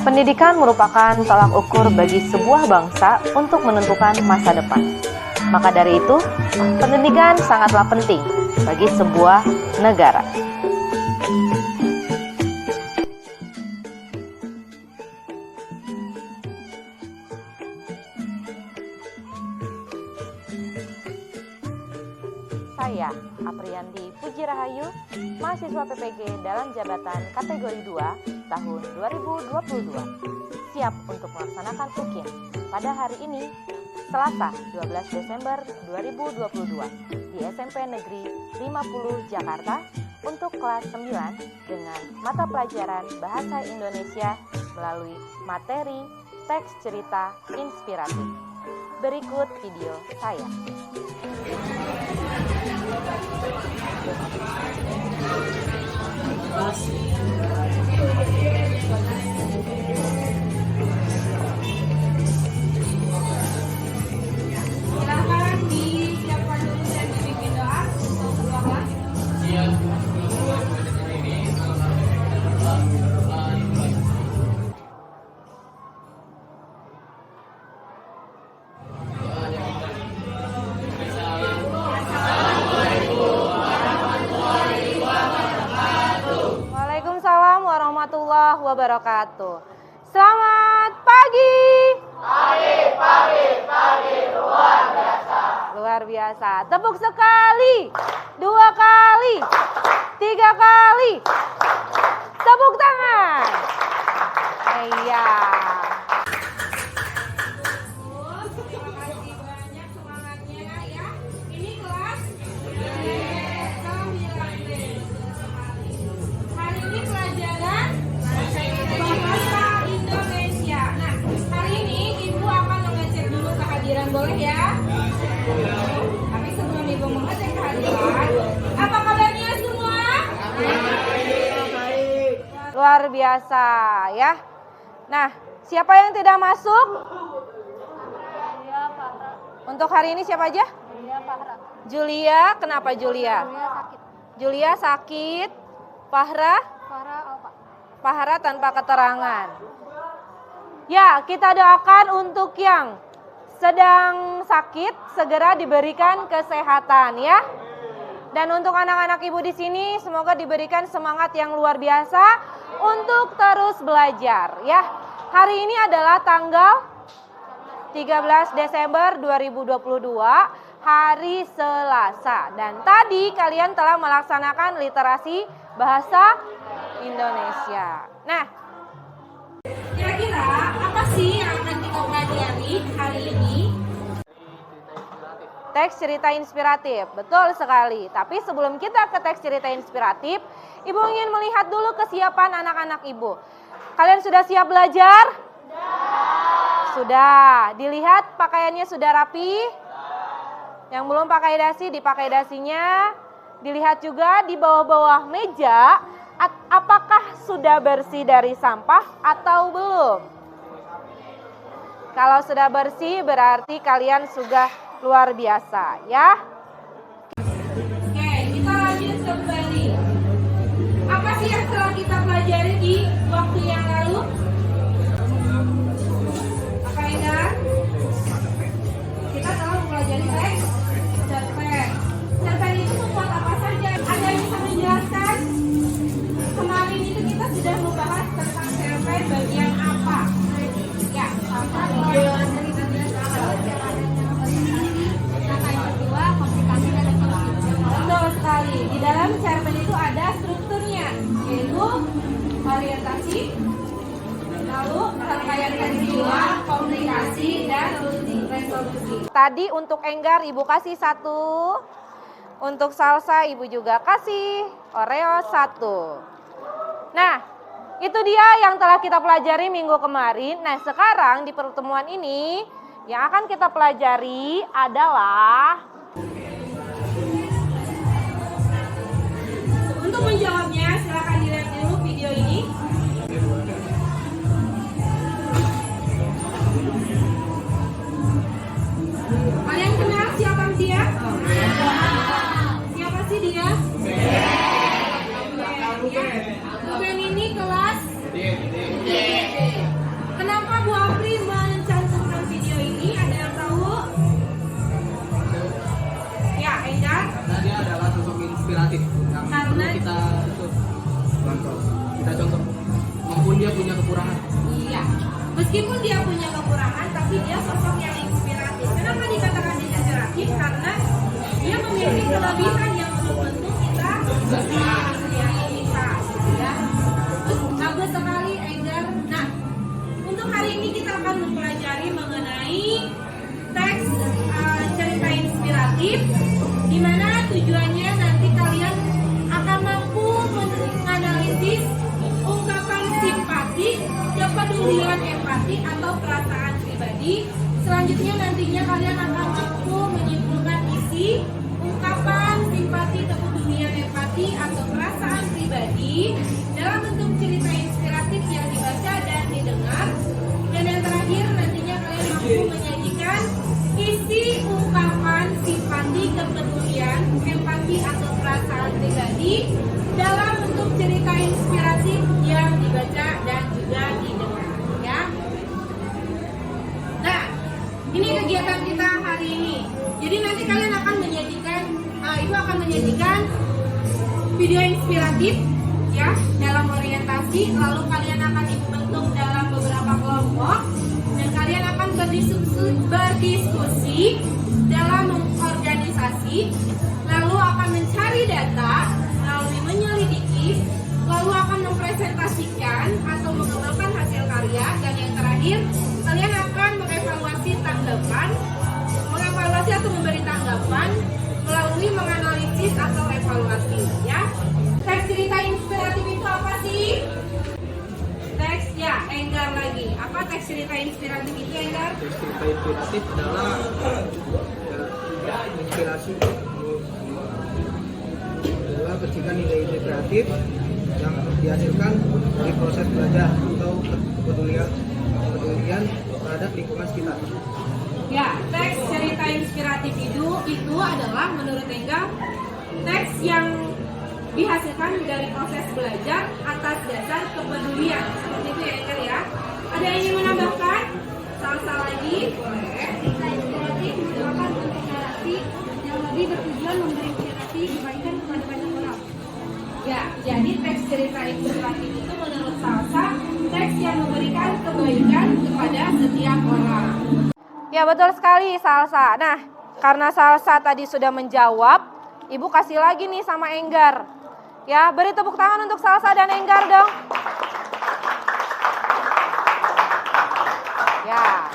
Pendidikan merupakan tolak ukur bagi sebuah bangsa untuk menentukan masa depan. Maka dari itu, pendidikan sangatlah penting bagi sebuah negara. Saya, Apriandi Puji Rahayu, mahasiswa PPG dalam jabatan kategori 2 tahun 2022, siap untuk melaksanakan UKIN pada hari ini, Selasa 12 Desember 2022, di SMP Negeri 50 Jakarta untuk kelas 9 dengan mata pelajaran Bahasa Indonesia melalui materi teks cerita inspiratif. Berikut video saya. Silakan disiapkan dulu dan dibikin doa untuk kedua kelas. Waalaikumsalam warahmatullahi wabarakatuh. Selamat pagi. Pagi, luar biasa. Luar biasa. Tepuk sekali, 2 kali, 3 kali. Tepuk tangan. Iya. Terima kasih banyak semangatnya ya. Ini kelas 9D. Hari ini pelajaran Bahasa Indonesia. Nah, hari ini Ibu akan mengecek dulu kehadiran, boleh ya? Tapi sebelum Ibu mengecek kehadiran, apa kabarnya semua? Luar biasa ya. Nah, siapa yang tidak masuk? Untuk hari ini siapa aja? Julia, kenapa Julia? Julia sakit. Fahra? Fahra tanpa keterangan. Ya, kita doakan untuk yang sedang sakit segera diberikan kesehatan ya. Dan untuk anak-anak Ibu di sini semoga diberikan semangat yang luar biasa untuk terus belajar ya. Hari ini adalah tanggal 13 Desember 2022, hari Selasa. Dan tadi kalian telah melaksanakan literasi bahasa Indonesia. Nah, Kira-kira apa sih yang akan kita pelajari hari ini? teks cerita inspiratif, betul sekali. Tapi sebelum kita ke teks cerita inspiratif, Ibu ingin melihat dulu kesiapan anak-anak Ibu. Kalian sudah siap belajar? Sudah. Dilihat pakaiannya sudah rapi? Yang belum pakai dasi, dipakai dasinya. Dilihat juga di bawah-bawah meja, apakah sudah bersih dari sampah atau belum? Kalau sudah bersih berarti kalian sudah luar biasa ya. Oke, kita lanjut kembali. Apa sih yang telah kita pelajari di waktu yang lalu? Apa ingat? Kita telah mempelajari teks cerpen. Cerpen itu membuat apa saja? Ada yang bisa menjelaskan? Kemarin itu kita sudah membahas tentang cerpen bagian apa? Ya, betul sekali. Di dalam cerpen itu ada strukturnya, yaitu orientasi, lalu rangkaian peristiwa, komunikasi, dan resolusi. Tadi untuk Enggar Ibu kasih 1. Untuk Salsa Ibu juga kasih Oreo 1. Nah, itu dia yang telah kita pelajari minggu kemarin. Nah, sekarang di pertemuan ini yang akan kita pelajari adalah Untuk menjawabnya, silakan dilihat dulu video ini. Kalian kenal siapa dia? Siapa sih dia? Ruben ini kelas D. Meskipun dia punya kekurangan, tapi dia sosok yang inspiratif. Kenapa dikatakan inspiratif? Karena dia memiliki kelebihan yang belum tentu kita bisa, ya. Terus bagus sekali, Enggar. Nah, untuk hari ini kita akan mempelajari mengenai teks cerita inspiratif, di mana tujuannya nanti kalian akan mampu menganalisis ungkapan simpati, kepedulian, empati, atau perasaan pribadi. Selanjutnya nantinya kalian akan mampu menyimpulkan isi ungkapan simpati, kepedulian, empati, atau perasaan pribadi dalam bentuk cerita inspiratif yang dibaca dan didengar. Dan yang terakhir nantinya kalian mampu menyajikan isi ungkapan simpati, kepedulian, empati, atau perasaan pribadi dalam bentuk cerita inspiratif yang dibaca dan juga didengar, ya. Nah, ini kegiatan kita hari ini. Jadi nanti kalian akan menyajikan video inspiratif, ya, dalam orientasi. Lalu kalian akan dibentuk dalam beberapa kelompok dan kalian akan berdiskusi dalam organisasi. Lalu akan mencari data, lalu menyelidiki, lalu akan mempresentasikan atau mengembangkan hasil karya, dan yang terakhir kalian akan mengevaluasi atau memberi tanggapan melalui menganalisis atau evaluasi, ya. Teks cerita inspiratif itu apa sih? Teks, ya, Enggar lagi. Apa teks cerita inspiratif itu, Enggar? Teks cerita inspiratif adalah inspirasi, adalah percikan ide-ide kreatif yang dihasilkan dari proses belajar atau kepedulian terhadap lingkungan sekitar. Ya, teks cerita inspiratif itu adalah menurut Enggar teks yang dihasilkan dari proses belajar atas dasar kepedulian. Seperti itu ya, Enggar, ya. Ada yang ingin menambahkan? Salsa lagi? Boleh. Cerita inspiratif merupakan bentuk narasi yang lebih bertujuan memberi inspirasi kebaikan kepada banyak orang. Ya, jadi teks cerita inspiratif itu menurut Salsa teks yang memberikan kebaikan kepada setiap orang. Ya, betul sekali, Salsa. Nah, karena Salsa tadi sudah menjawab, Ibu kasih lagi nih sama Enggar. Ya, beri tepuk tangan untuk Salsa dan Enggar dong. Ya.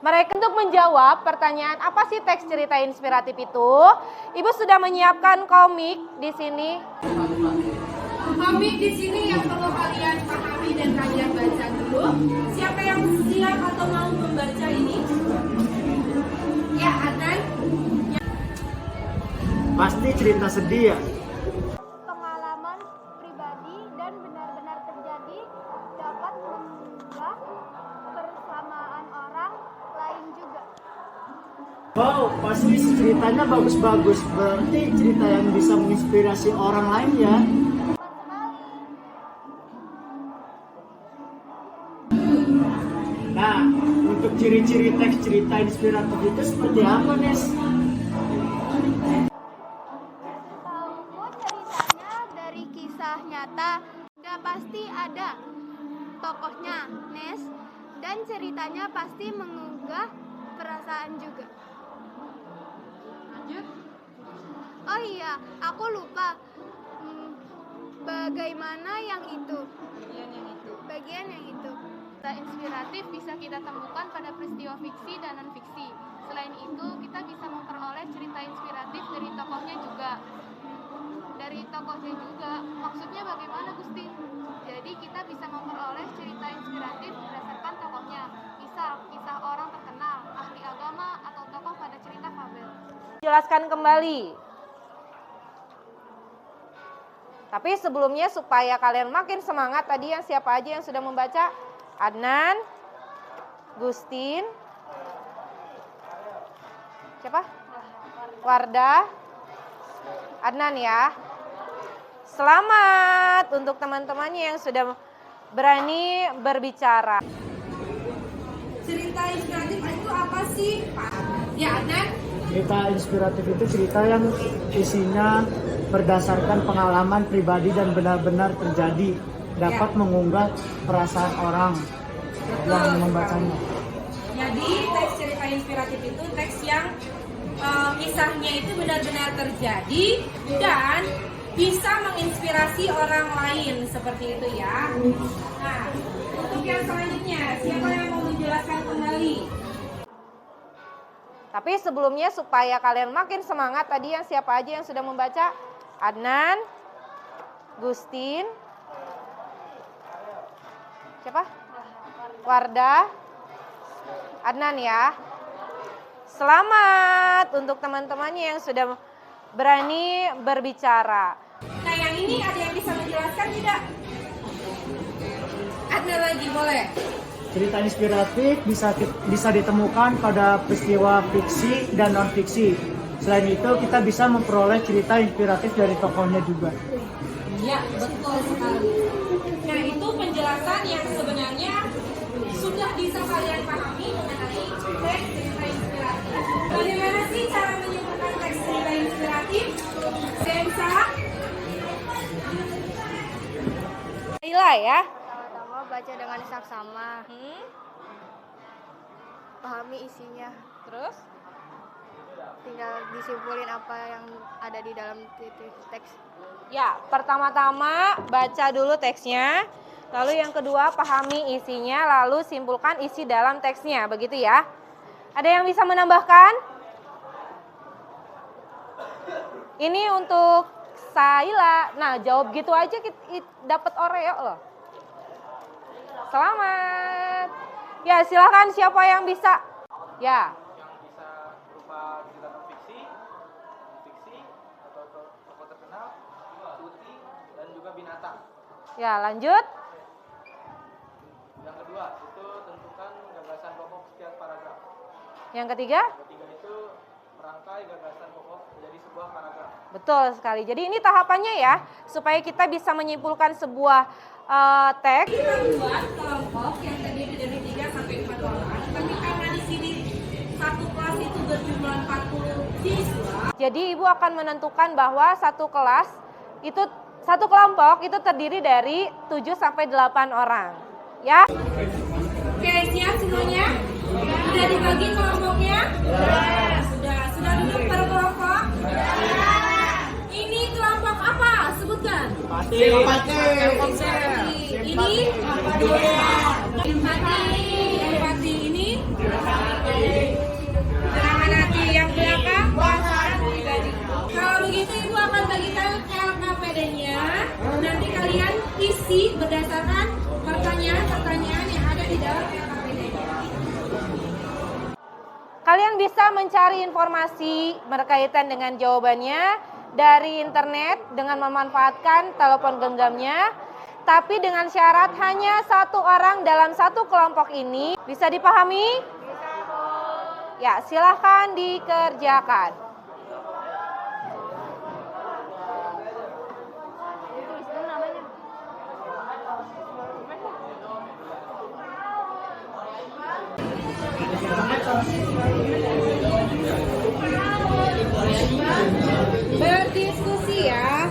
Mereka untuk menjawab pertanyaan apa sih teks cerita inspiratif itu, Ibu sudah menyiapkan komik di sini. Komik di sini yang perlu kalian pahami dan kalian baca dulu. Siapa yang siap atau mau membaca ini? Ya, Adnan. Pasti cerita sedih ya. Pengalaman pribadi dan benar-benar terjadi dapat mengubah persamaan orang lain juga. Wow, pasti ceritanya bagus-bagus. Berarti cerita yang bisa menginspirasi orang lain ya. Nah, untuk ciri-ciri teks cerita inspiratif itu seperti apa, Nes? Setahuku ceritanya dari kisah nyata. Udah pasti ada tokohnya, Nes, dan ceritanya pasti menggugah perasaan juga. Lanjut. Oh iya, aku lupa. Bagaimana yang itu? Bagian yang itu. Cerita inspiratif bisa kita temukan pada peristiwa fiksi dan non-fiksi. Selain itu, kita bisa memperoleh cerita inspiratif dari tokohnya juga. Maksudnya bagaimana, Gusti? Jadi kita bisa memperoleh cerita inspiratif berdasarkan tokohnya. Misal, kisah orang terkenal, ahli agama, atau tokoh pada cerita fabel. Jelaskan kembali. Tapi sebelumnya supaya kalian makin semangat, tadi yang siapa aja yang sudah membaca? Adnan, Gustin, siapa? Wardah, Adnan ya. Selamat untuk teman-temannya yang sudah berani berbicara. Cerita inspiratif itu apa sih, Pak? Ya, Adnan. Cerita inspiratif itu cerita yang isinya berdasarkan pengalaman pribadi dan benar-benar terjadi, dapat mengunggah perasaan orang. yang membacanya. Jadi teks cerita inspiratif itu teks yang kisahnya itu benar-benar terjadi dan bisa menginspirasi orang lain seperti itu ya. Nah, untuk yang selanjutnya, siapa yang mau menjelaskan kembali? Tapi sebelumnya supaya kalian makin semangat, tadi yang siapa aja yang sudah membaca? Adnan, Gustin, siapa? Wardah, Adnan ya. Selamat untuk teman-temannya yang sudah berani berbicara. Nah, yang ini ada yang bisa menjelaskan tidak? Adnan lagi, boleh. Cerita inspiratif bisa ditemukan pada peristiwa fiksi dan non-fiksi. Selain itu, kita bisa memperoleh cerita inspiratif dari tokohnya juga. Ya, betul sekali. Nah, itu penjelasan yang sebenarnya sudah bisa kalian pahami mengenai teks cerita inspiratif. Bagaimana sih cara menyimpulkan teks cerita inspiratif? Sensa? Ila ya. Pertama baca dengan saksama, pahami isinya, Terus? tinggal disimpulin apa yang ada di dalam teks. Ya, pertama-tama baca dulu teksnya. Lalu yang kedua pahami isinya, lalu simpulkan isi dalam teksnya. Begitu ya. Ada yang bisa menambahkan? Ini untuk Saila. Nah, jawab gitu aja dapat Oreo loh. Selamat. Ya, silakan siapa yang bisa? Ya. Yang bisa berupa cerita fiksi, fiksi atau tokoh terkenal, cuti dan juga binatang. Ya, lanjut. Yang kedua itu tentukan gagasan pokok setiap paragraf. Yang ketiga? Ketiga itu merangkai gagasan pokok menjadi sebuah paragraf. Betul sekali. Jadi ini tahapannya ya, supaya kita bisa menyimpulkan sebuah teks. Kita buat kelompok yang terdiri dari 3 sampai 4 orang. Tapi karena di sini satu kelas itu berjumlah 40 siswa. Jadi ibu akan menentukan bahwa satu kelas itu satu kelompok itu terdiri dari 7 sampai 8 orang. Ya. Oke, siap semuanya? Sudah dibagi kelompoknya? Sudah duduk per kelompok? Ini kelompok apa? Sebutkan. Empati. Ini empati ini serangan hati yang belakang. Kalau begitu ibu akan bagikan LKPD-nya. Nanti kalian isi berdasarkan pertanyaan-pertanyaan yang ada di dalam LKPD-nya. Kalian bisa mencari informasi berkaitan dengan jawabannya dari internet dengan memanfaatkan telepon genggamnya. Tapi dengan syarat hanya satu orang dalam satu kelompok ini. Bisa dipahami? Ya, silahkan dikerjakan. Berdiskusi ya.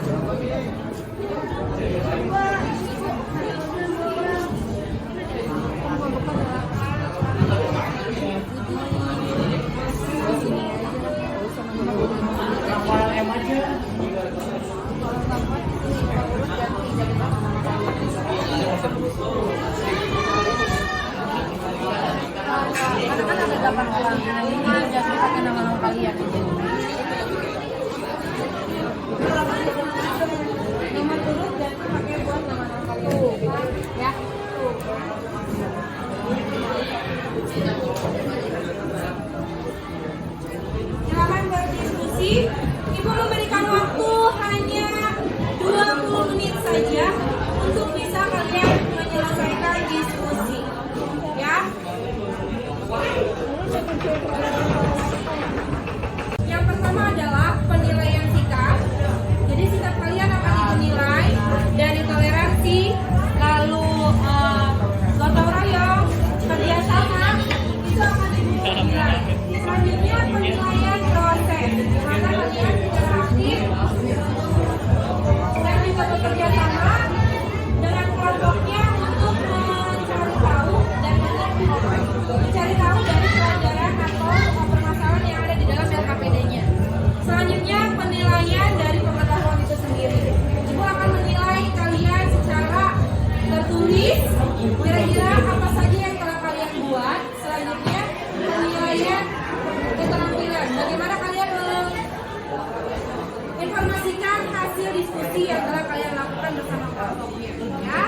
Karena kan ada 8 orang, ini udah kita nama kalian. menulis kira-kira apa saja yang telah kalian buat. Selanjutnya penilaian keterampilan. Bagaimana kalian informasikan hasil diskusi yang telah kalian lakukan bersama kelompoknya, ya.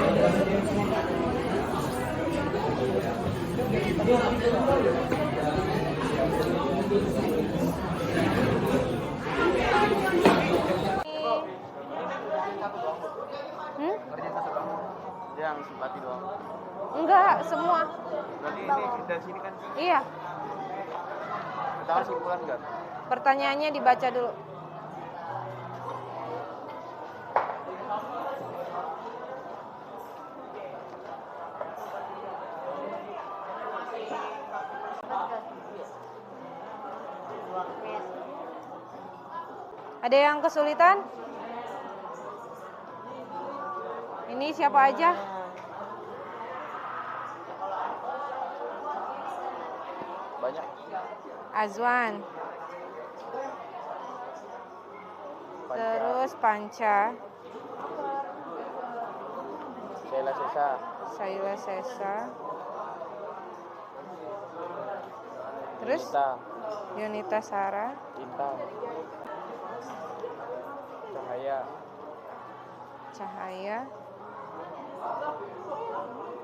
Yang simpati doang. Enggak, semua. Berarti ini dari sini kan Iya, kita kesimpulan enggak? pertanyaannya dibaca dulu. Ada yang kesulitan? Ini siapa aja? Banyak. Azwan. Terus Panca. Sheila Sesa. Saila Sesa. Terus Yunita Sara. Intan. Cahaya. Cahaya.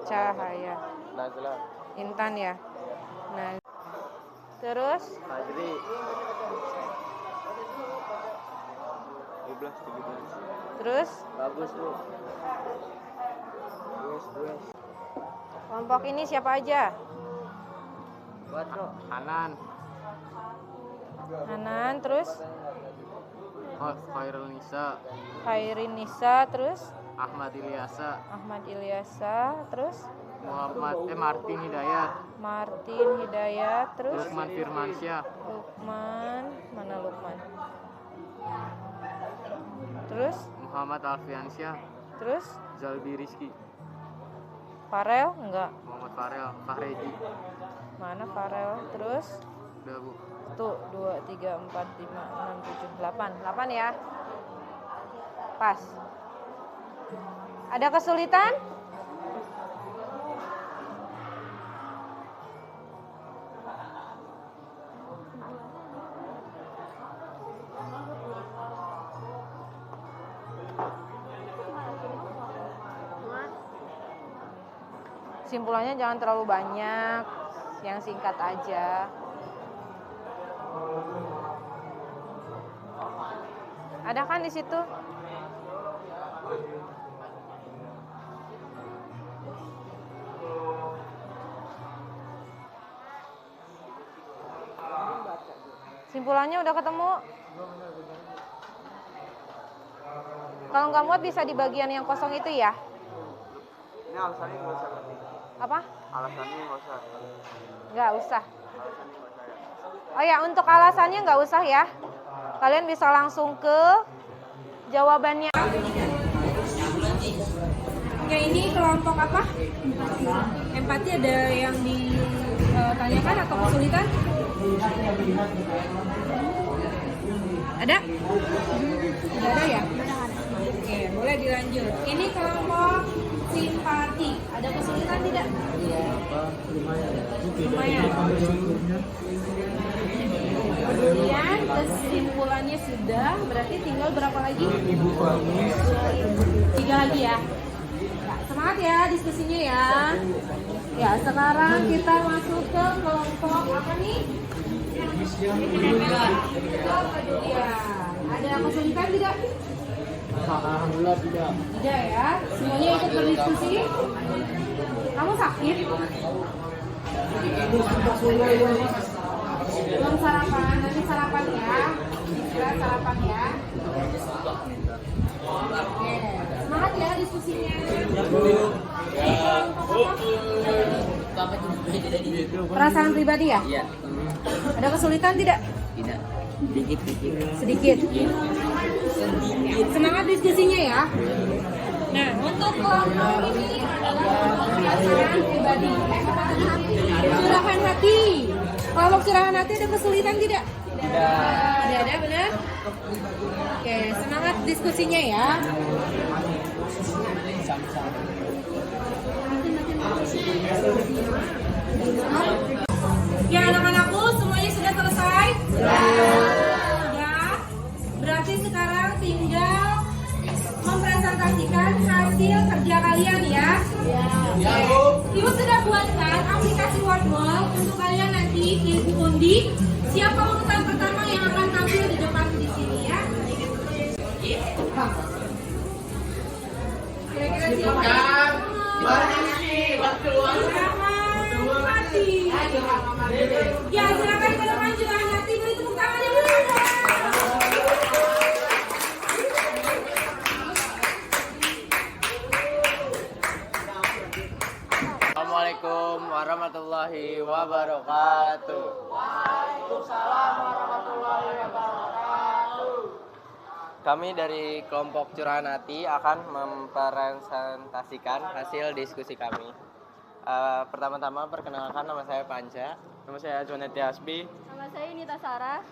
Cahaya. Nazla. Intan ya. Nah. Terus Najri. 12, 17. terus Bagus lu. kelompok ini siapa aja? Hanan. Hanan, terus Khairul Nisa. Khairin Nisa, terus Ahmad Ilyasa. Ahmad Ilyasa, terus Martin Hidayat. Martin Hidayat, terus Lukman Firmansyah. Lukman, mana Lukman? Terus Muhammad Alfiansyah. terus Zalbi Rizki. Farel enggak? Muhammad Farel. Fahreji. Mana Farel? Terus Udah bu. tuh 2 3 4 5 6 7 8. 8 ya. Pas. Ada kesulitan? Simpulannya jangan terlalu banyak, yang singkat aja. Ada kan di situ? Simpulannya udah ketemu? Kalau nggak muat bisa di bagian yang kosong itu ya? Ini alasannya nggak usah. Apa? Alasannya nggak usah. Nggak usah. Alasannya nggak usah ya. Oh ya, untuk alasannya nggak usah ya. Kalian bisa langsung ke jawabannya. Ya, ini kelompok apa? Empati ada yang ditanyakan atau kesulitan? Ada? Tidak ada ya? Oke, boleh dilanjut. Ini kelompok simpati. Ada kesulitan tidak? Lumayan. Kemudian kesimpulannya sudah, berarti tinggal berapa lagi? 3 lagi ya. Nah, semangat ya diskusinya ya. Ya, sekarang kita masuk ke kelompok apa nih? Kepedulian. Ada kesulitan tidak? Alhamdulillah tidak. Tidak ya. Semuanya ikut berdiskusi. Kamu sakit? Belum sarapan, nanti sarapan ya. Istirahat sarapan ya. Oke, semangat ya diskusinya. Perasaan pribadi ya? Iya. Ada kesulitan tidak? Tidak. Sedikit. Sedikit. Semangat diskusinya ya. Nah, untuk kelompok ini adalah perasaan pribadi. Curahan hati. Kelompok curahan hati ada kesulitan tidak? Tidak ada, benar? Oke, semangat diskusinya ya. Ibu sudah buatkan aplikasi Wordwall untuk kalian nanti diundi. Siapa urutan pertama yang akan tampil di depan di sini ya? Kira-kira siapa? Ya, silakan ke depan juga hati beri tepuk tangan yang dulu. Assalamualaikum warahmatullahi wabarakatuh. Kami dari kelompok Curahan Hati akan mempresentasikan hasil diskusi kami. Pertama-tama perkenalkan, nama saya Panca. Nama saya Juaneti Asbi. Nama saya Nita Sarah.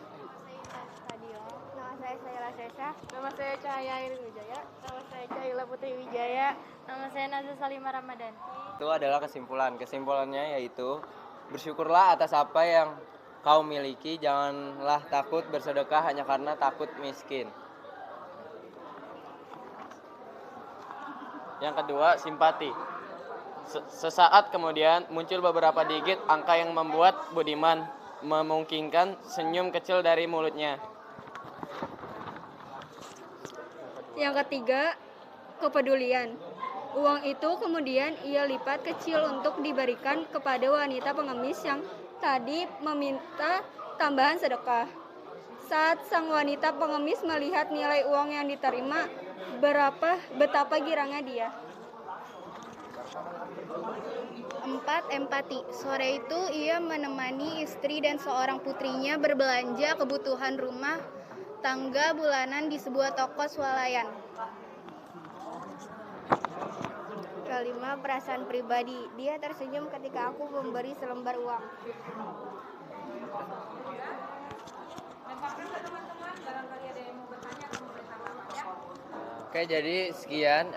Nama saya Sayla Sesha. Nama saya Cahaya Irin Wijaya. Nama saya Cahila Putri Wijaya. Nama saya Nazar Salimah Ramadan. Itu adalah kesimpulan. Kesimpulannya yaitu bersyukurlah atas apa yang kau miliki. Janganlah takut bersedekah hanya karena takut miskin. Yang kedua, simpati. Sesaat kemudian muncul beberapa digit angka yang membuat Budiman memungkinkan senyum kecil dari mulutnya. Yang ketiga, kepedulian. Uang itu kemudian ia lipat kecil untuk diberikan kepada wanita pengemis yang tadi meminta tambahan sedekah. Saat sang wanita pengemis melihat nilai uang yang diterima, betapa girangnya dia. 4. Empati. Sore itu ia menemani istri dan seorang putrinya berbelanja kebutuhan rumah tangga bulanan di sebuah toko swalayan. Kelima, perasaan pribadi. Dia tersenyum ketika aku memberi selembar uang. Oke, jadi sekian.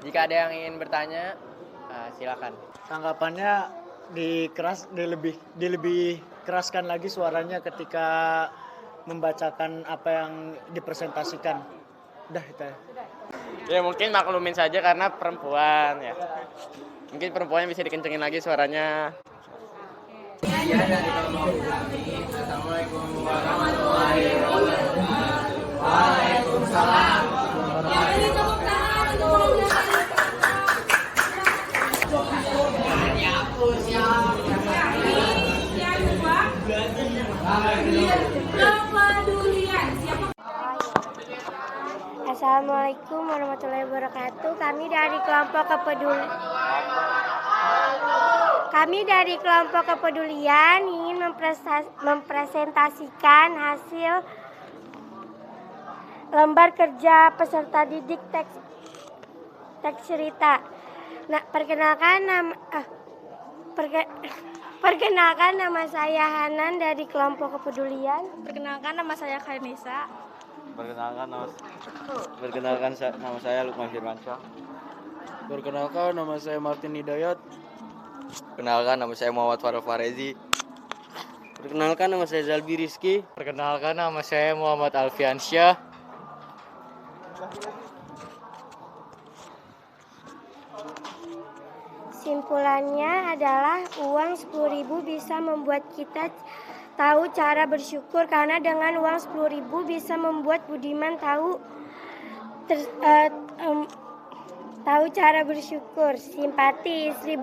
Jika ada yang ingin bertanya, silakan. Tanggapannya dilebih keraskan lagi suaranya ketika membacakan apa yang dipresentasikan. Udah itu ya. Ya mungkin maklumin saja karena perempuan ya. Mungkin perempuannya bisa dikencengin lagi suaranya. Assalamualaikum warahmatullahi wabarakatuh. Waalaikumsalam. Beri tepuk tangan untuk kepedulian. Assalamualaikum warahmatullahi wabarakatuh. Kami dari kelompok kepedulian ingin mempresentasikan hasil lembar kerja peserta didik teks cerita. Nah, perkenalkan nama saya Hanan dari kelompok kepedulian. Perkenalkan nama saya Kainisa. Perkenalkan nama saya Lukman Firmansyah. Perkenalkan, nama saya Martin Hidayat. Perkenalkan nama saya Muhammad Farul Farezi. Perkenalkan, nama saya Zalbi Rizky. Perkenalkan nama saya Muhammad Alfiansyah. Simpulannya adalah uang 10.000 bisa membuat kita tahu cara bersyukur, karena dengan uang 10.000 bisa membuat Budiman tahu cara bersyukur. Simpati. Istri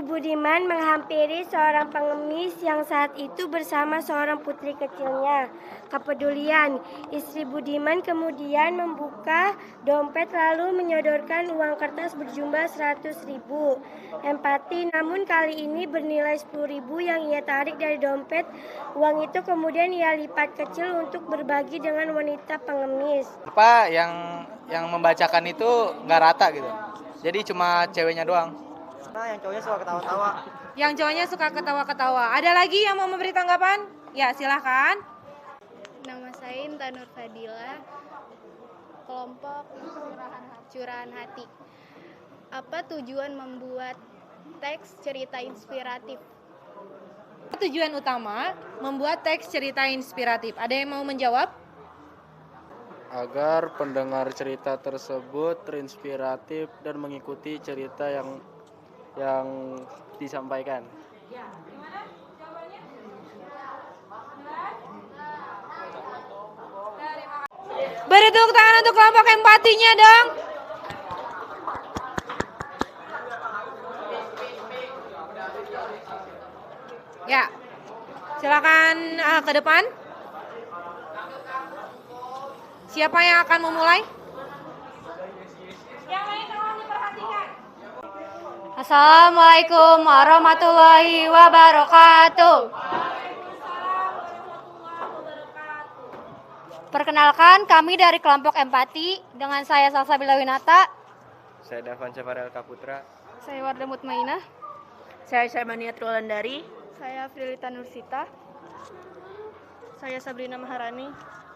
Budiman menghampiri seorang pengemis yang saat itu bersama seorang putri kecilnya. Kepedulian. Istri Budiman kemudian membuka dompet lalu menyodorkan uang kertas berjumlah 100.000. Empati. Namun kali ini bernilai 10.000 yang ia tarik dari dompet. Uang itu kemudian ia lipat kecil untuk berbagi dengan wanita pengemis. Apa yang membacakan itu nggak rata gitu. Jadi cuma ceweknya doang. Nah, yang cowoknya suka ketawa-tawa. Yang cowoknya suka ketawa-ketawa. Ada lagi yang mau memberi tanggapan? Ya, silahkan. Nama saya Intan Nur Fadila, kelompok Curahan Hati. Apa tujuan membuat teks cerita inspiratif? Tujuan utama membuat teks cerita inspiratif. Ada yang mau menjawab? agar pendengar cerita tersebut terinspiratif dan mengikuti cerita yang disampaikan. Beri tepuk tangan untuk kelompok empatinya dong. Ya, silakan ke depan. Siapa yang akan memulai? Yang lain tolong diperhatikan. Assalamualaikum warahmatullahi wabarakatuh. Perkenalkan, kami dari kelompok empati dengan saya Salsabila Winata. Saya Davan Safarel Kaputra. Saya Wardah Mutmainah. Saya Syarmania Trulandari. Saya Frilita Nursita. Saya Sabrina Maharani.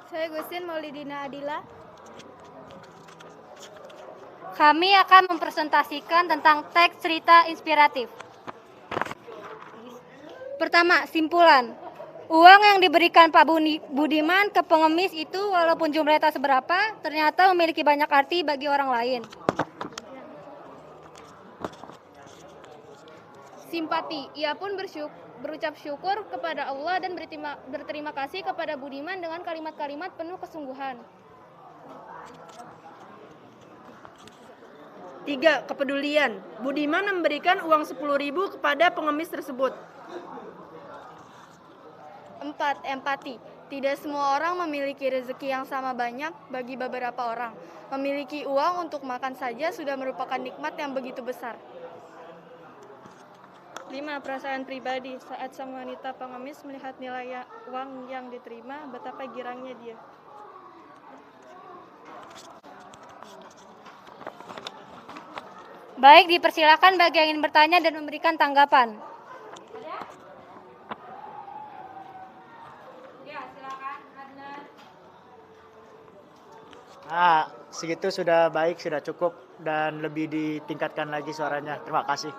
Saya Gustin Maulidina Adila. Kami akan mempresentasikan tentang teks cerita inspiratif. Pertama, simpulan. Uang yang diberikan Pak Budiman ke pengemis itu walaupun jumlahnya tak seberapa, ternyata memiliki banyak arti bagi orang lain. Simpati, ia pun berucap syukur kepada Allah dan berterima kasih kepada Budiman dengan kalimat-kalimat penuh kesungguhan. 3. Kepedulian. Budiman memberikan uang 10.000 kepada pengemis tersebut. 4. Empati. Tidak semua orang memiliki rezeki yang sama banyak. Bagi beberapa orang, memiliki uang untuk makan saja sudah merupakan nikmat yang begitu besar. 5. Perasaan pribadi. Saat sang wanita pengemis melihat nilai uang yang diterima, betapa girangnya dia. Baik, dipersilakan bagi yang ingin bertanya dan memberikan tanggapan. Segitu sudah baik, sudah cukup, dan lebih ditingkatkan lagi suaranya. Terima kasih.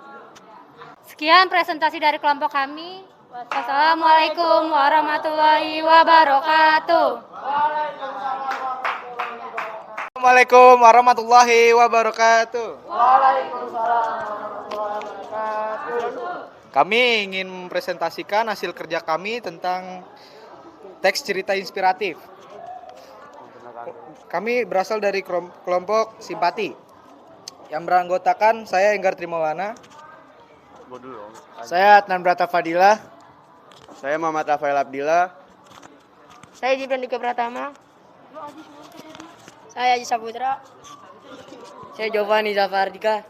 Sekian presentasi dari kelompok kami. Wassalamualaikum warahmatullahi wabarakatuh. Assalamualaikum warahmatullahi wabarakatuh. Kami ingin mempresentasikan hasil kerja kami tentang teks cerita inspiratif. Kami berasal dari kelompok simpati yang beranggotakan saya Enggar Trimawana, Saya Adnan Brata Fadila. Saya Muhammad Rafael Abdillah. Saya Gibran Dika Pratama. Saya Aji Saputra. Saya Giovanni Zafardika.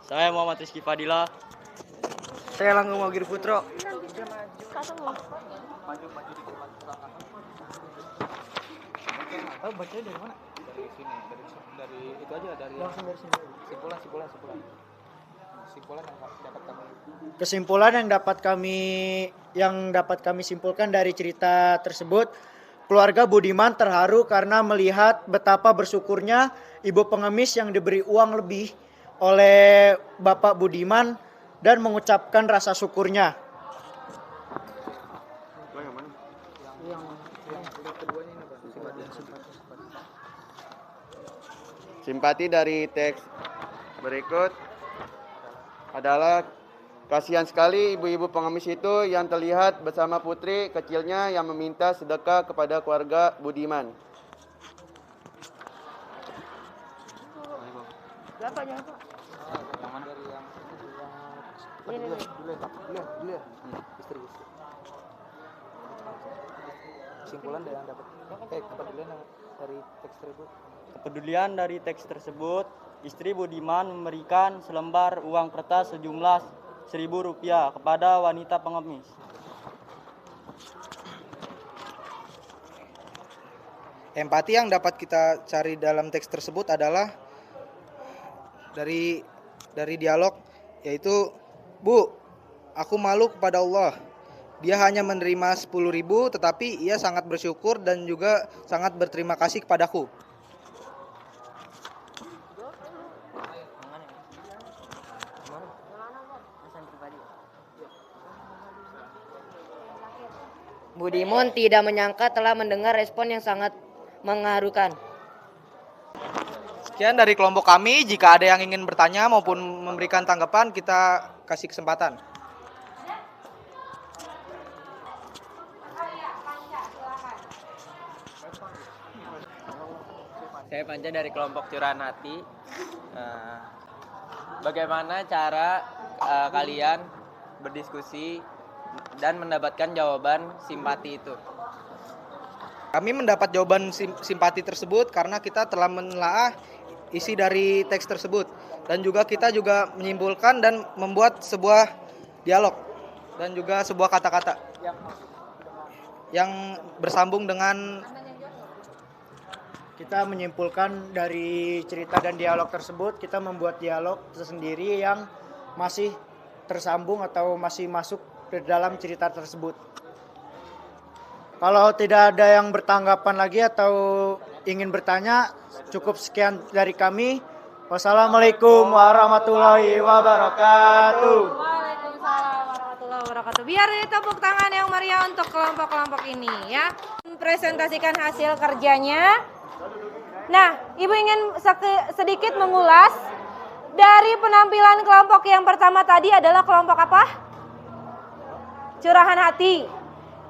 Saya Muhammad Rizky Fadila. saya Langgung Magir Putro. Bacanya dari mana? Dari sini, dari itu aja, dari Langsung dari sini. simpulan yang dapat kami. Kesimpulan yang dapat kami simpulkan dari cerita tersebut, keluarga Budiman terharu karena melihat betapa bersyukurnya ibu pengemis yang diberi uang lebih oleh Bapak Budiman dan mengucapkan rasa syukurnya. Simpati dari teks berikut adalah kasihan sekali ibu-ibu pengemis itu yang terlihat bersama putri kecilnya yang meminta sedekah kepada keluarga Budiman. Kesimpulan yang dapat dari teks tersebut. Kepedulian dari teks tersebut, istri Budiman memberikan selembar uang kertas sejumlah Rp1.000 kepada wanita pengemis. Empati yang dapat kita cari dalam teks tersebut adalah dari dialog, yaitu, Bu, aku malu kepada Allah. Dia hanya menerima 10.000, tetapi ia sangat bersyukur dan juga sangat berterima kasih kepadaku. Budiman tidak menyangka telah mendengar respon yang sangat mengharukan. Sekian dari kelompok kami. Jika ada yang ingin bertanya maupun memberikan tanggapan, kita kasih kesempatan. Saya Panca dari kelompok Curahan Hati. Bagaimana cara kalian berdiskusi dan mendapatkan jawaban simpati itu? Kami mendapat jawaban simpati tersebut karena kita telah menelaah isi dari teks tersebut. Dan juga kita juga menyimpulkan dan membuat sebuah dialog dan juga sebuah kata-kata yang bersambung dengan. Kita menyimpulkan dari cerita dan dialog tersebut, kita membuat dialog tersendiri yang masih tersambung atau masih masuk ke dalam cerita tersebut. Kalau tidak ada yang bertanggapan lagi atau ingin bertanya, cukup sekian dari kami. Wassalamualaikum warahmatullahi wabarakatuh. Waalaikumsalam warahmatullahi wabarakatuh. Biar ditepuk tangan yang meriah untuk kelompok-kelompok ini ya. Presentasikan hasil kerjanya. Nah, Ibu ingin sedikit mengulas dari penampilan kelompok yang pertama tadi adalah kelompok apa? Curahan Hati.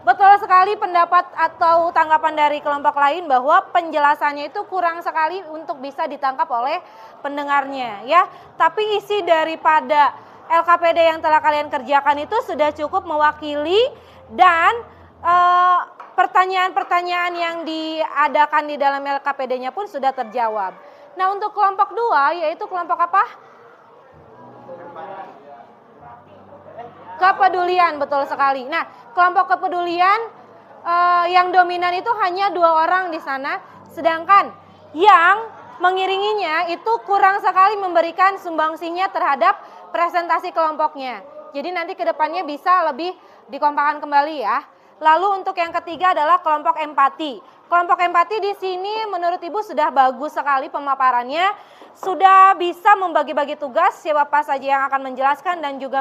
Betul sekali pendapat atau tanggapan dari kelompok lain bahwa penjelasannya itu kurang sekali untuk bisa ditangkap oleh pendengarnya ya. Tapi isi daripada LKPD yang telah kalian kerjakan itu sudah cukup mewakili dan pertanyaan-pertanyaan yang diadakan di dalam LKPD-nya pun sudah terjawab. Nah, untuk kelompok 2 yaitu kelompok apa? Kepedulian, betul sekali. Nah, kelompok kepedulian yang dominan itu hanya 2 orang di sana, sedangkan yang mengiringinya itu kurang sekali memberikan sumbangsinya terhadap presentasi kelompoknya. Jadi nanti ke depannya bisa lebih dikompakkan kembali ya. Lalu untuk yang ketiga adalah kelompok empati. Kelompok empati di sini menurut Ibu sudah bagus sekali pemaparannya. Sudah bisa membagi-bagi tugas siapa saja yang akan menjelaskan dan juga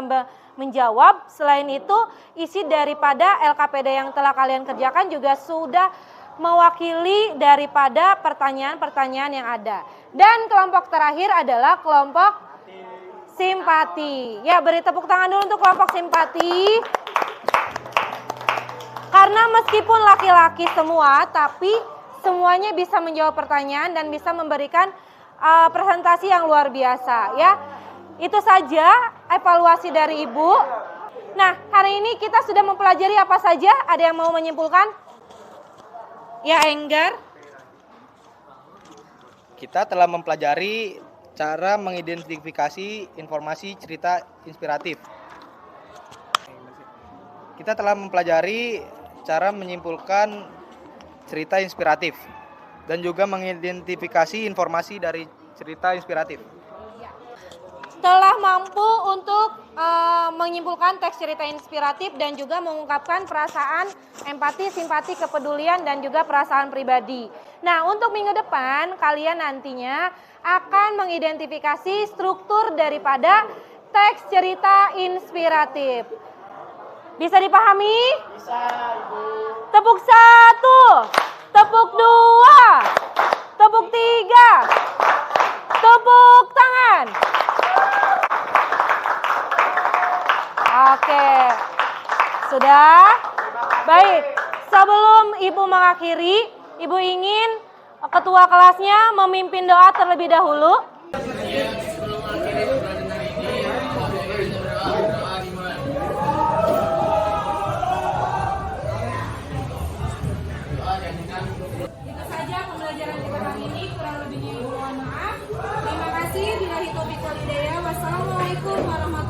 menjawab. Selain itu isi daripada LKPD yang telah kalian kerjakan juga sudah mewakili daripada pertanyaan-pertanyaan yang ada. Dan kelompok terakhir adalah kelompok simpati. Ya, beri tepuk tangan dulu untuk kelompok simpati. Karena meskipun laki-laki semua, tapi semuanya bisa menjawab pertanyaan dan bisa memberikan presentasi yang luar biasa ya. Itu saja evaluasi dari Ibu. Nah, hari ini kita sudah mempelajari apa saja? Ada yang mau menyimpulkan? Ya, Enggar. Kita telah mempelajari cara mengidentifikasi informasi cerita inspiratif. Kita telah mempelajari cara menyimpulkan cerita inspiratif dan juga mengidentifikasi informasi dari cerita inspiratif. Telah mampu untuk menyimpulkan teks cerita inspiratif dan juga mengungkapkan perasaan empati, simpati, kepedulian dan juga perasaan pribadi. Nah, untuk minggu depan kalian nantinya akan mengidentifikasi struktur daripada teks cerita inspiratif. Bisa dipahami? Bisa, Ibu. Tepuk 1, tepuk 2, tepuk 3, tepuk tangan. Oke, sudah? Baik, sebelum Ibu mengakhiri, Ibu ingin ketua kelasnya memimpin doa terlebih dahulu. Itu saja pembelajaran kita hari ini, kurang lebihnya Ibu mohon maaf. Terima kasih. Billahi taufiq wal hidayah. Wassalamualaikum warahmatullahi wabarakatuh.